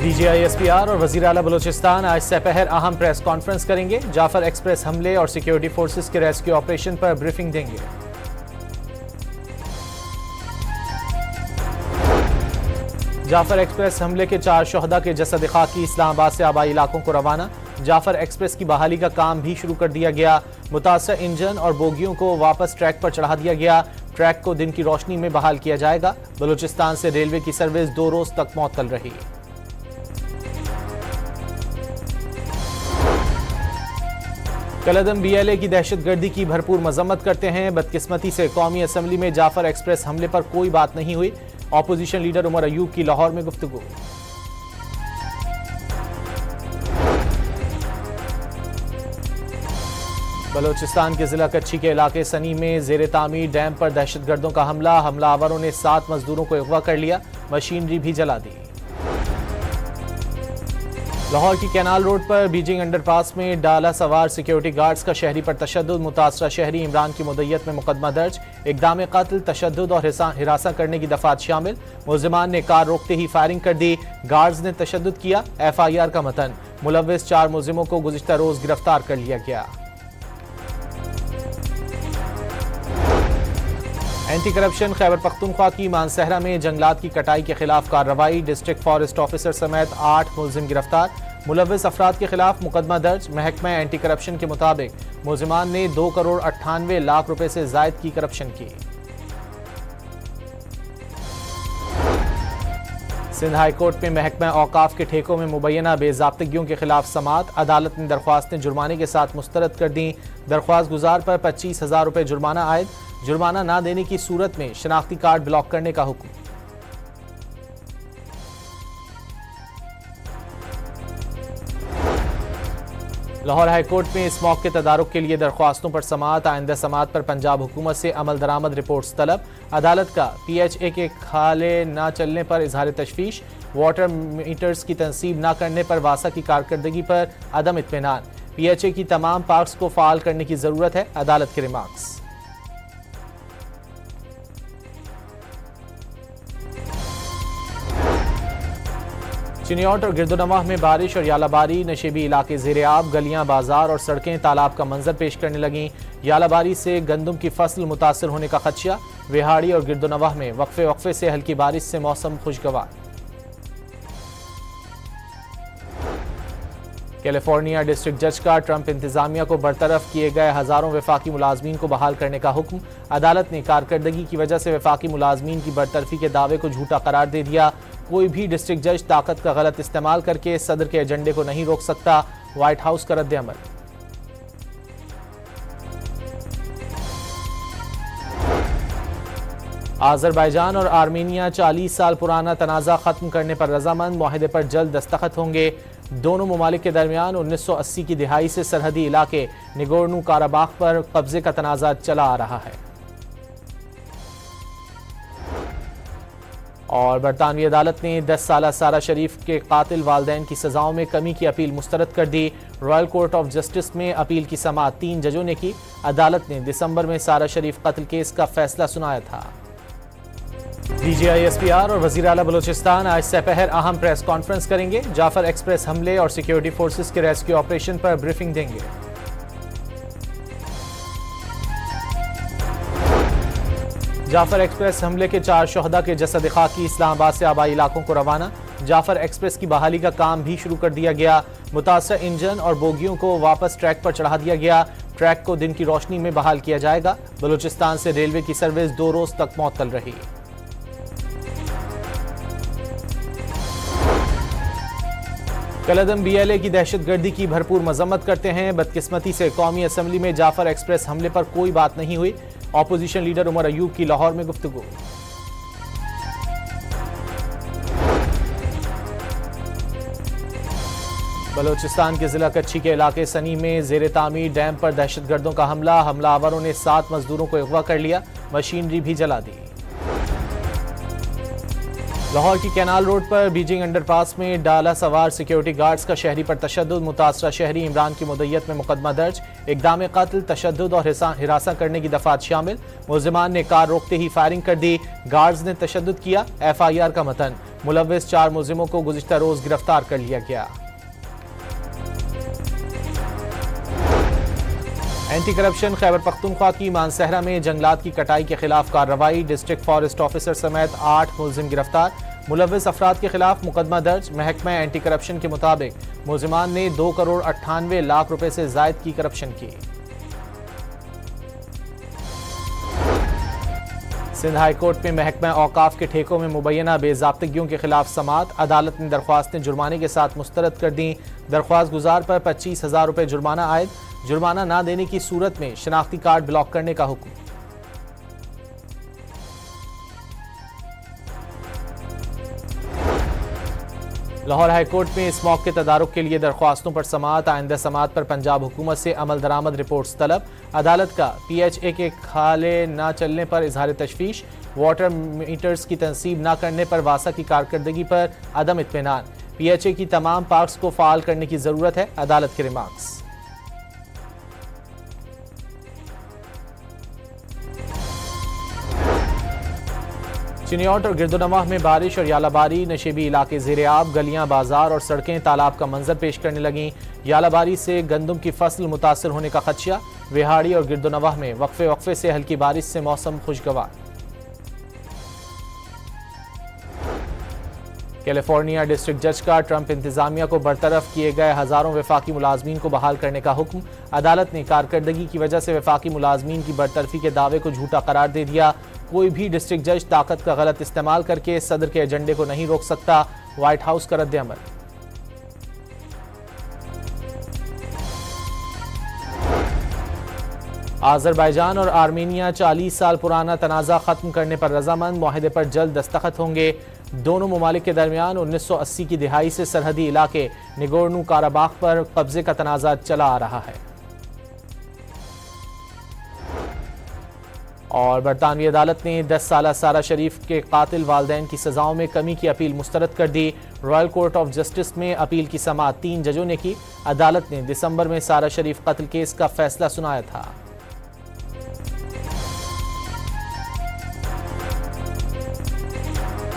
DGISPR और वज़ीर आला बलूचिस्तान आज सपहर अहम प्रेस कॉन्फ्रेंस करेंगे। जाफर एक्सप्रेस हमले और सिक्योरिटी फोर्सेस के रेस्क्यू ऑपरेशन पर ब्रीफिंग देंगे। जाफर एक्सप्रेस हमले के 4 शोहदा के जसद खाकी इस्लामाबाद से आबाई इलाकों को रवाना। जाफर एक्सप्रेस की बहाली का काम भी शुरू कर दिया गया। मुतासर इंजन और बोगियों को वापस ट्रैक पर चढ़ा दिया गया। ट्रैक को दिन की रोशनी में बहाल किया जाएगा। बलूचिस्तान से रेलवे की सर्विस 2 रोज तक मुअत्तल रही। कलअदम BLA की दहशतगर्दी की भरपूर मजम्मत करते हैं। बदकिस्मती से कौमी असम्बली में जाफर एक्सप्रेस हमले पर कोई बात नहीं हुई। ऑपोजिशन लीडर उमर अयूब की लाहौर में गुफ्तगू। बलूचिस्तान के जिला कच्ची के इलाके सनी में जेर तामीर डैम पर दहशतगर्दों का हमलावरों ने 7 मजदूरों को अगवा कर लिया। मशीनरी भी जला दी। लाहौर की कैनाल रोड पर बीजिंग अंडरपास में डाला सवार सिक्योरिटी गार्ड्स का शहरी पर तशद्दुद। मुतासरा शहरी इमरान की मुद्दत में मुकदमा दर्ज। इक़दाम कत्ल, तशद्दुद और हिरासा करने की दफात शामिल। मुल्ज़िमान ने कार रोकते ही फायरिंग कर दी। गार्ड्स ने तशद्दुद किया। FIR का मतन। मुलव्विस 4 मुल्ज़िमों को गुज़िश्ता रोज गिरफ्तार कर लिया गया। एंटी करप्शन खैबर पख्तूनख्वा की मानसहरा में जंगलात की कटाई के खिलाफ कार्रवाई। डिस्ट्रिक्ट फॉरेस्ट ऑफिसर समेत 8 मुल्जिम गिरफ्तार। मुलव्विस अफराद के खिलाफ मुकदमा दर्ज। महकमा एंटी करप्शन के मुताबिक मुल्जिमान ने 2 करोड़ 98 लाख रुपए से जायद की करप्शन की। सिंध हाई कोर्ट में महकमा औकाफ के ठेकों में मुबैना बेज़ाब्तगियों के खिलाफ समाअत। अदालत ने दरख्वास्तें जुर्माने के साथ मुस्तरद कर दी। दरख्वास्त गुजार पर 25,000 रुपए जुर्माना आयद। जुर्माना न देने की सूरत में शनाख्ती कार्ड ब्लॉक करने का हुक्म। लाहौर हाईकोर्ट में स्मॉग के तदारुक के लिए दरख्वास्तों पर समाअत। आइंदा समाअत पर पंजाब हुकूमत से अमल दरामद रिपोर्ट्स तलब। अदालत का PHA के खाले न चलने पर इजहार तशवीश। वाटर मीटर्स की तनसीब न करने पर वासा की कारकर्दगी पर अदम इत्मीनान। PHA की तमाम पार्क्स को फाल करने की जरूरत है। अदालत के रिमार्क्स। चिनियाट और गिरदोनवाह में बारिश और यालाबारी। नशेबी इलाके ज़ेरे आब। गलियां, बाजार और सड़कें तालाब का मंजर पेश करने लगीं। यालाबारी से गंदम की फसल मुतासर होने का खदशा। विहाड़ी और गिरदोनवाह में वक्फे से हल्की बारिश से मौसम खुशगवार। कैलिफोर्निया डिस्ट्रिक्ट जज का ट्रंप इंतजामिया को बरतरफ किए गए हजारों वफाकी मुलाजमीन को बहाल करने का हुक्म। अदालत ने कारकर्दगी की वजह से वफाकी मुलाजमीन की बरतरफी के दावे को झूठा करार दे दिया। कोई भी डिस्ट्रिक्ट जज ताकत का गलत इस्तेमाल करके सदर के एजेंडे को नहीं रोक सकता। व्हाइट हाउस का रद्द-ए-अमल। आज़रबाईजान और आर्मेनिया 40 साल पुराना तनाज़ा खत्म करने पर रजामंद। मुआहदे पर जल्द दस्तखत होंगे। दोनों ममालिक के दरमियान 1980 की दिहाई से सरहदी इलाके निगोर्नो काराबाख पर कब्जे का तनाज़ा चला आ रहा है। और बरतानवी अदालत ने 10 साला सारा शरीफ के कातिल वालदैन की सजाओं में कमी की अपील मुस्तरद कर दी। रॉयल कोर्ट ऑफ जस्टिस में अपील की समाअत 3 जजों ने की। अदालत ने दिसंबर में सारा शरीफ कत्ल केस का फैसला सुनाया था। DGISPR और वज़ीर आला बलूचिस्तान आज सपहर अहम प्रेस कॉन्फ्रेंस करेंगे। जाफर एक्सप्रेस हमले और सिक्योरिटी फोर्सेस के रेस्क्यू ऑपरेशन पर ब्रीफिंग देंगे। जाफर एक्सप्रेस हमले के 4 शोहदा के जसद खाकी इस्लामाबाद से आबाई इलाकों को रवाना। जाफर एक्सप्रेस की बहाली का काम भी शुरू कर दिया गया। मुतासर इंजन और बोगियों को वापस ट्रैक पर चढ़ा दिया गया। ट्रैक को दिन की रोशनी में बहाल किया जाएगा। बलूचिस्तान से रेलवे की सर्विस 2 रोज तक मुअत्तल रही। कलअदम BLA की दहशतगर्दी की भरपूर मजम्मत करते हैं। बदकिस्मती से कौमी असम्बली में जाफर एक्सप्रेस हमले पर कोई बात नहीं हुई। ऑपोजिशन लीडर उमर अयूब की लाहौर में गुफ्तगू। बलूचिस्तान के जिला कच्ची के इलाके सनी में जेर तामीर डैम पर दहशतगर्दों का हमलावरों ने 7 मजदूरों को अगवा कर लिया। मशीनरी भी जला दी। लाहौर की कैनाल रोड पर बीजिंग अंडरपास में डाला सवार सिक्योरिटी गार्ड्स का शहरी पर तशद्दुद, मुतासरा शहरी इमरान की मुद्दत में मुकदमा दर्ज, इक़दाम कत्ल, तशद्दुद और हिरासा करने की दफात शामिल। मुलजिमान ने कार रोकते ही फायरिंग कर दी, गार्ड्स ने तशद्दुद किया। FIR का मतन, मुलव्विस 4 मुलजिमों को गुज़िश्ता रोज गिरफ्तार कर लिया गया। एंटी करप्शन खैबर पख्तूनख्वा की मानसहरा में जंगलात की कटाई के खिलाफ कार्रवाई, डिस्ट्रिक्ट फॉरेस्ट ऑफिसर समेत 8 मुलजिम गिरफ्तार, मुलव्विस अफराद के खिलाफ मुकदमा दर्ज। महकमा एंटी करप्शन के मुताबिक मुलजिमान ने 2 करोड़ 98 लाख रुपए से जायद की करप्शन की। सिंध हाई कोर्ट में महकमा औकाफ के ठेकों में मुबैना बेज़ाब्तगियों के खिलाफ समाअत, अदालत ने दरख्वास्तें जुर्माने के साथ मुस्तरद कर दी। दरख्वास्त गुजार पर 25,000 रुपए जुर्माना आयद, जुर्माना ना देने की सूरत में शनाख्ती कार्ड ब्लॉक करने का हुक्म। लाहौर हाईकोर्ट में स्मॉग के तदारुक के लिए दरख्वास्तों पर समाअत, आइंदा समाअत पर पंजाब हुकूमत से अमल दरामद रिपोर्ट्स तलब। अदालत का PHA के खाले न चलने पर इजहार तशवीश, वाटर मीटर्स की तनसीब न करने पर वासा की कारकर्दगी पर अदम इत्मीनान, PHA की तमाम पार्क्स को फाल करने की जरूरत है, अदालत के रिमार्क्स। चिनियाट और गिरदोनवाह में बारिश और यालाबारी, नशेबी इलाके ज़ेर-ए-आब, गलियां, बाजार और सड़कें तालाब का मंजर पेश करने लगीं। यालाबारी से गंदम की फसल मुतासर होने का खदशा, विहाड़ी और गिरदोनवाह में वक्फे वक्फे से हल्की बारिश से मौसम खुशगवार। कैलिफोर्निया डिस्ट्रिक्ट जज का ट्रंप इंतजामिया को बरतरफ किए गए हजारों वफाकी मुलाजमीन को बहाल करने का हुक्म। अदालत ने कारकर्दगी की वजह से वफाकी मुलाजमीन की बरतरफी के दावे को झूठा करार दे दिया। कोई भी डिस्ट्रिक्ट जज ताकत का गलत इस्तेमाल करके सदर के एजेंडे को नहीं रोक सकता, व्हाइट हाउस का रद्द-ए-अमल। आज़रबाईजान और आर्मीनिया 40 साल पुराना तनाज़ा खत्म करने पर रजामंद, मुआहदे पर जल्द दस्तखत होंगे। दोनों ममालिक के दरमियान 1980 की दिहाई से सरहदी इलाके निगोर्नो काराबाख पर कब्जे का तनाज़ा चला आ रहा है। और बरतानवी अदालत ने 10 साला सारा शरीफ के कातिल वालिदैन की सजाओं में कमी की अपील मुस्तरद कर दी। रॉयल कोर्ट ऑफ जस्टिस में अपील की समाअत 3 जजों ने की। अदालत ने दिसंबर में सारा शरीफ कत्ल केस का फैसला सुनाया था।